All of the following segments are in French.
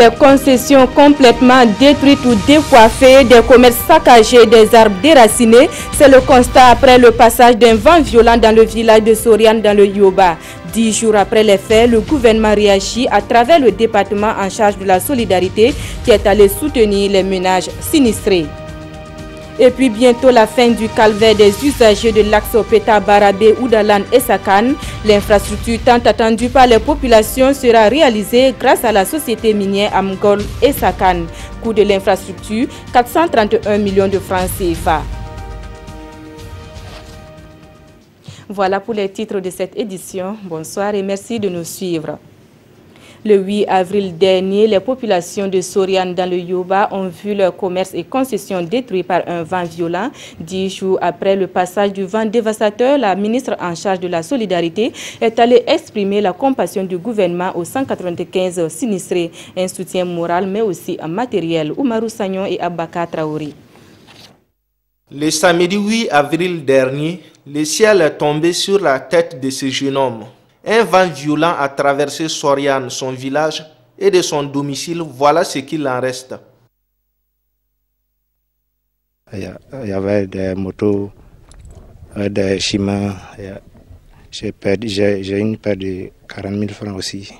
Des concessions complètement détruites ou décoiffées, des commerces saccagés, des arbres déracinés. C'est le constat après le passage d'un vent violent dans le village de Soriane dans le Yoba. 10 jours après les faits, le gouvernement réagit à travers le département en charge de la solidarité qui est allé soutenir les ménages sinistrés. Et puis bientôt la fin du calvaire des usagers de l'axe Peta Barabé, Oudalan et Sakan. L'infrastructure tant attendue par les populations sera réalisée grâce à la société minière Amgol et Sakan. Coût de l'infrastructure, 431 millions de francs CFA. Voilà pour les titres de cette édition. Bonsoir et merci de nous suivre. Le 8 avril dernier, les populations de Soriane dans le Yoba ont vu leur commerce et concessions détruits par un vent violent. 10 jours après le passage du vent dévastateur, la ministre en charge de la solidarité est allée exprimer la compassion du gouvernement aux 195 sinistrés, un soutien moral mais aussi matériel. Oumarou Sagnon et Abaka Traori. Le samedi 8 avril dernier, le ciel est tombé sur la tête de ce jeune homme. Un vent violent a traversé Soriane, son village, et de son domicile. Voilà ce qu'il en reste. Il y avait des motos, des chemins. J'ai une perte de 40 000 francs aussi.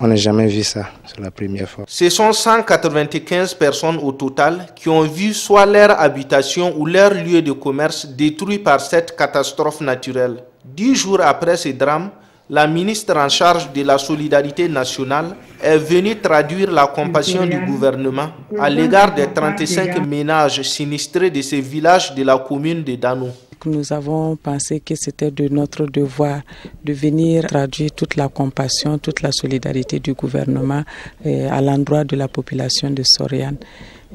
On n'a jamais vu ça, c'est la première fois. Ce sont 195 personnes au total qui ont vu soit leur habitation ou leur lieu de commerce détruits par cette catastrophe naturelle. 10 jours après ce drame, la ministre en charge de la solidarité nationale est venue traduire la compassion du gouvernement à l'égard des 35 ménages sinistrés de ces villages de la commune de Dano. Nous avons pensé que c'était de notre devoir de venir traduire toute la compassion, toute la solidarité du gouvernement à l'endroit de la population de Soriane.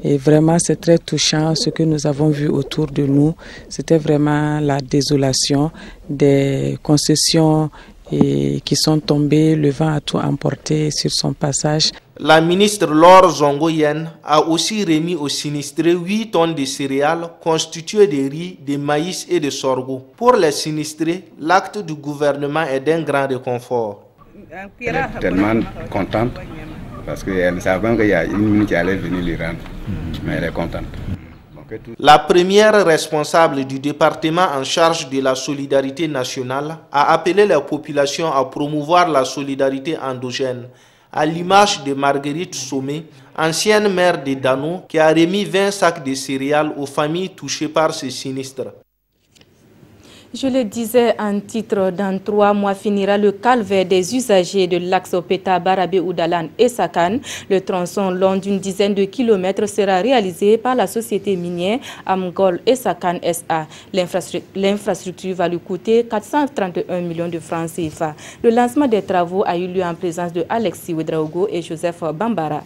Et vraiment, c'est très touchant ce que nous avons vu autour de nous. C'était vraiment la désolation des concessions qui sont tombées. Le vent a tout emporté sur son passage. La ministre Laure Zongo-Yen a aussi remis aux sinistrés 8 tonnes de céréales constituées de riz, de maïs et de sorgho. Pour les sinistrés, l'acte du gouvernement est d'un grand réconfort. Elle est tellement contente parce qu'elle ne savait pas qu'il y a une minute qui allait venir les rendre, mais elle est contente. La première responsable du département en charge de la solidarité nationale a appelé les populations à promouvoir la solidarité endogène, à l'image de Marguerite Sommet, ancienne maire de Dano, qui a remis 20 sacs de céréales aux familles touchées par ce sinistre. Je le disais en titre, dans 3 mois finira le calvaire des usagers de l'axe Peta Barabé Oudalan et Sakan. Le tronçon long d'une dizaine de kilomètres sera réalisé par la société minière Amgol et Sakan SA. L'infrastructure va lui coûter 431 millions de francs CFA. Le lancement des travaux a eu lieu en présence de Alexis Ouedraogo et Joseph Bambara.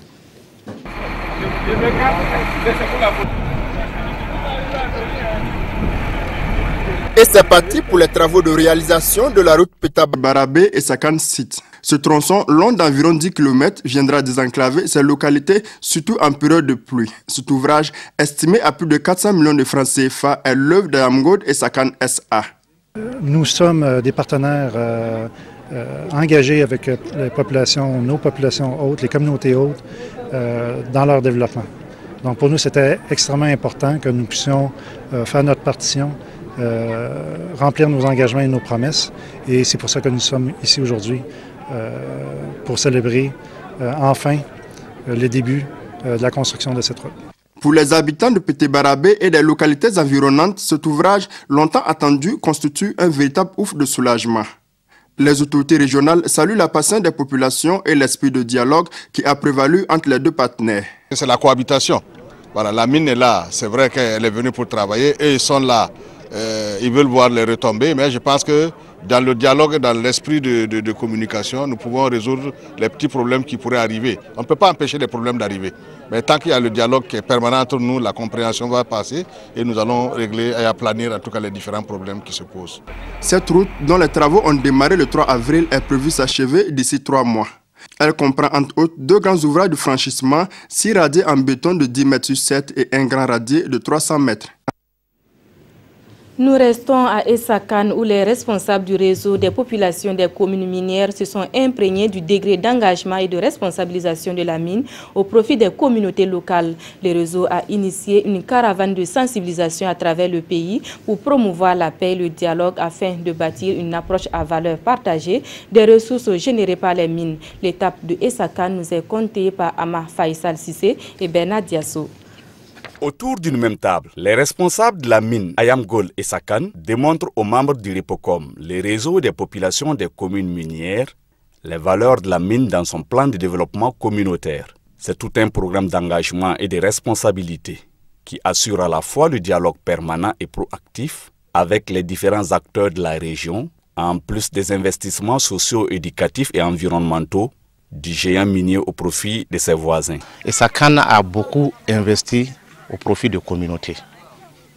Et c'est parti pour les travaux de réalisation de la route Peta Barabé et Sakan site. Ce tronçon long d'environ 10 km viendra désenclaver ces localités, surtout en période de pluie. Cet ouvrage, estimé à plus de 400 millions de francs CFA, est l'œuvre de Amgod et Sakan SA. Nous sommes des partenaires engagés avec les populations, nos populations hautes, les communautés hautes, dans leur développement. Donc pour nous, c'était extrêmement important que nous puissions faire notre partition, remplir nos engagements et nos promesses. Et c'est pour ça que nous sommes ici aujourd'hui, pour célébrer enfin le début de la construction de cette route. Pour les habitants de Peta Barabé et des localités environnantes, cet ouvrage, longtemps attendu, constitue un véritable ouf de soulagement. Les autorités régionales saluent la patience des populations et l'esprit de dialogue qui a prévalu entre les deux partenaires. C'est la cohabitation. Voilà, la mine est là, c'est vrai qu'elle est venue pour travailler et ils sont là. Ils veulent voir les retombées, mais je pense que dans le dialogue, dans l'esprit de communication, nous pouvons résoudre les petits problèmes qui pourraient arriver. On ne peut pas empêcher les problèmes d'arriver. Mais tant qu'il y a le dialogue qui est permanent entre nous, la compréhension va passer et nous allons régler et aplanir en tout cas les différents problèmes qui se posent. Cette route, dont les travaux ont démarré le 3 avril, est prévue s'achever d'ici 3 mois. Elle comprend entre autres 2 grands ouvrages de franchissement, 6 radiers en béton de 10 mètres sur 7 et un grand radier de 300 mètres. Nous restons à Essakan où les responsables du réseau des populations des communes minières se sont imprégnés du degré d'engagement et de responsabilisation de la mine au profit des communautés locales. Le réseau a initié une caravane de sensibilisation à travers le pays pour promouvoir la paix et le dialogue afin de bâtir une approche à valeur partagée des ressources générées par les mines. L'étape de Essakan nous est contée par Ama Faisal Sissé et Bernard Diasso. Autour d'une même table, les responsables de la mine Ayam Gold et Sakan démontrent aux membres du REPOCOM, les réseaux des populations des communes minières, les valeurs de la mine dans son plan de développement communautaire. C'est tout un programme d'engagement et de responsabilité qui assure à la fois le dialogue permanent et proactif avec les différents acteurs de la région, en plus des investissements sociaux, éducatifs et environnementaux du géant minier au profit de ses voisins. Et Sakan a beaucoup investi au profit de communautés.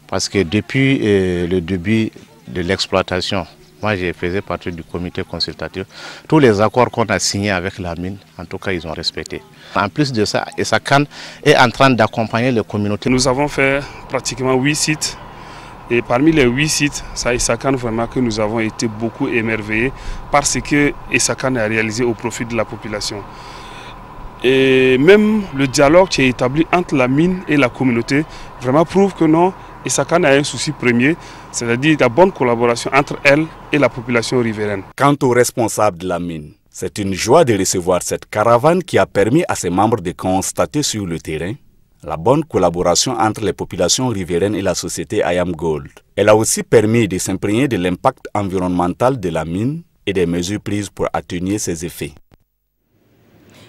Parce que depuis le début de l'exploitation, moi je faisais partie du comité consultatif, tous les accords qu'on a signés avec la mine, en tout cas ils ont respecté. En plus de ça, Essakan est en train d'accompagner les communautés. Nous avons fait pratiquement 8 sites. Et parmi les 8 sites, c'est Essakan vraiment que nous avons été beaucoup émerveillés parce que Essakan a réalisé au profit de la population. Et même le dialogue qui est établi entre la mine et la communauté vraiment prouve que non, Essakan a un souci premier, c'est-à-dire la bonne collaboration entre elle et la population riveraine. Quant aux responsables de la mine, c'est une joie de recevoir cette caravane qui a permis à ses membres de constater sur le terrain la bonne collaboration entre les populations riveraines et la société Ayam Gold. Elle a aussi permis de s'imprégner de l'impact environnemental de la mine et des mesures prises pour atténuer ses effets.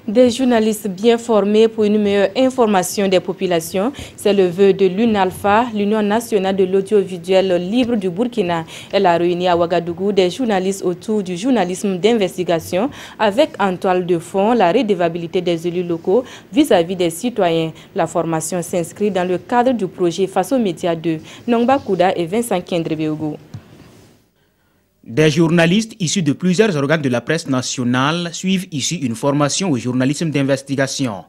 Des journalistes bien formés pour une meilleure information des populations, c'est le vœu de l'UNALPHA, l'Union nationale de l'audiovisuel libre du Burkina. Elle a réuni à Ouagadougou des journalistes autour du journalisme d'investigation avec en toile de fond la redevabilité des élus locaux vis-à-vis des citoyens. La formation s'inscrit dans le cadre du projet Face aux médias 2. Nongba Kouda et Vincent Kendrebeogo. Des journalistes issus de plusieurs organes de la presse nationale suivent ici une formation au journalisme d'investigation.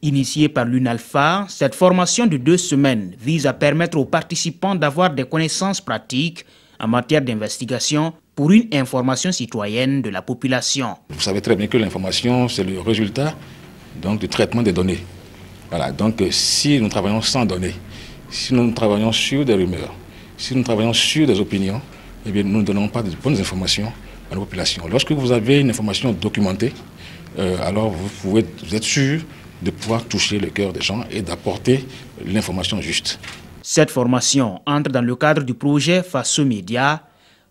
Initiée par l'UNALPHA, cette formation de 2 semaines vise à permettre aux participants d'avoir des connaissances pratiques en matière d'investigation pour une information citoyenne de la population. Vous savez très bien que l'information, c'est le résultat donc, du traitement des données. Voilà, donc si nous travaillons sans données, si nous travaillons sur des rumeurs, si nous travaillons sur des opinions, eh bien, nous ne donnons pas de bonnes informations à la population. Lorsque vous avez une information documentée, alors vous êtes sûr de pouvoir toucher le cœur des gens et d'apporter l'information juste. Cette formation entre dans le cadre du projet Face aux médias,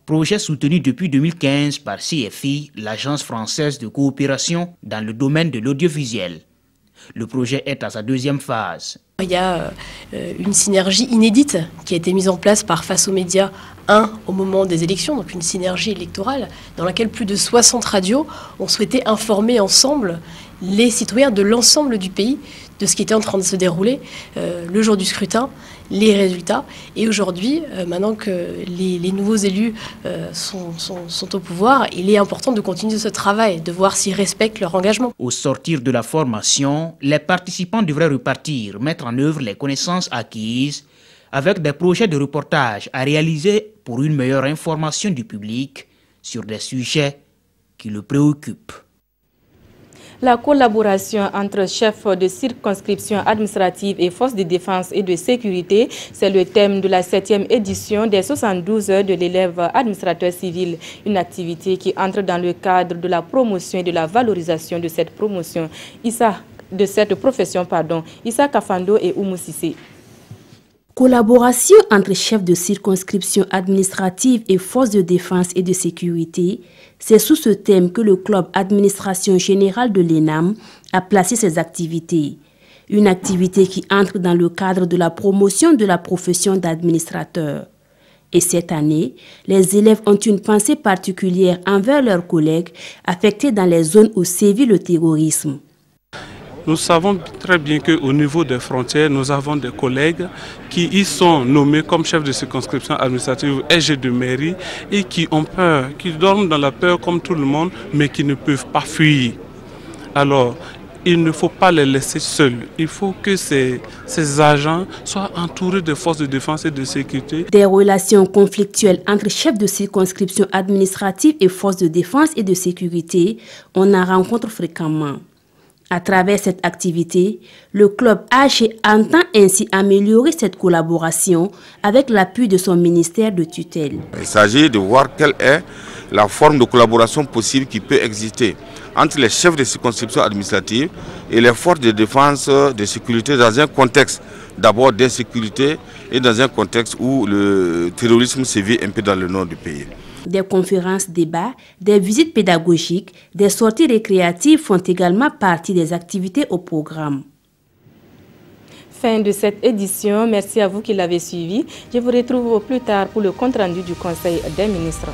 projet soutenu depuis 2015 par CFI, l'agence française de coopération dans le domaine de l'audiovisuel. Le projet est à sa 2e phase. Il y a une synergie inédite qui a été mise en place par Face aux médias 1 au moment des élections, donc une synergie électorale dans laquelle plus de 60 radios ont souhaité informer ensemble les citoyens de l'ensemble du pays de ce qui était en train de se dérouler le jour du scrutin, les résultats. Et aujourd'hui, maintenant que les nouveaux élus sont au pouvoir, il est important de continuer ce travail, de voir s'ils respectent leur engagement. Au sortir de la formation, les participants devraient repartir, mettre en œuvre les connaissances acquises avec des projets de reportage à réaliser pour une meilleure information du public sur des sujets qui le préoccupent. La collaboration entre chefs de circonscription administrative et forces de défense et de sécurité, c'est le thème de la 7e édition des 72 heures de l'élève administrateur civil. Une activité qui entre dans le cadre de la promotion et de la valorisation de cette promotion. Issa Kafando et Oumou Sissé. Collaboration entre chefs de circonscription administrative et forces de défense et de sécurité, c'est sous ce thème que le club administration générale de l'ENAM a placé ses activités. Une activité qui entre dans le cadre de la promotion de la profession d'administrateur. Et cette année, les élèves ont une pensée particulière envers leurs collègues affectés dans les zones où sévit le terrorisme. Nous savons très bien qu'au niveau des frontières, nous avons des collègues qui y sont nommés comme chefs de circonscription administrative SG de mairie et qui ont peur, qui dorment dans la peur comme tout le monde, mais qui ne peuvent pas fuir. Alors, il ne faut pas les laisser seuls. Il faut que ces agents soient entourés de forces de défense et de sécurité. Des relations conflictuelles entre chefs de circonscription administrative et forces de défense et de sécurité, on en rencontre fréquemment. À travers cette activité, le club AG entend ainsi améliorer cette collaboration avec l'appui de son ministère de tutelle. Il s'agit de voir quelle est la forme de collaboration possible qui peut exister entre les chefs de circonscription administrative et les forces de défense de sécurité dans un contexte d'abord d'insécurité et dans un contexte où le terrorisme sévit un peu dans le nord du pays. Des conférences, débats, des visites pédagogiques, des sorties récréatives font également partie des activités au programme. Fin de cette édition. Merci à vous qui l'avez suivi. Je vous retrouve au plus tard pour le compte-rendu du Conseil des ministres.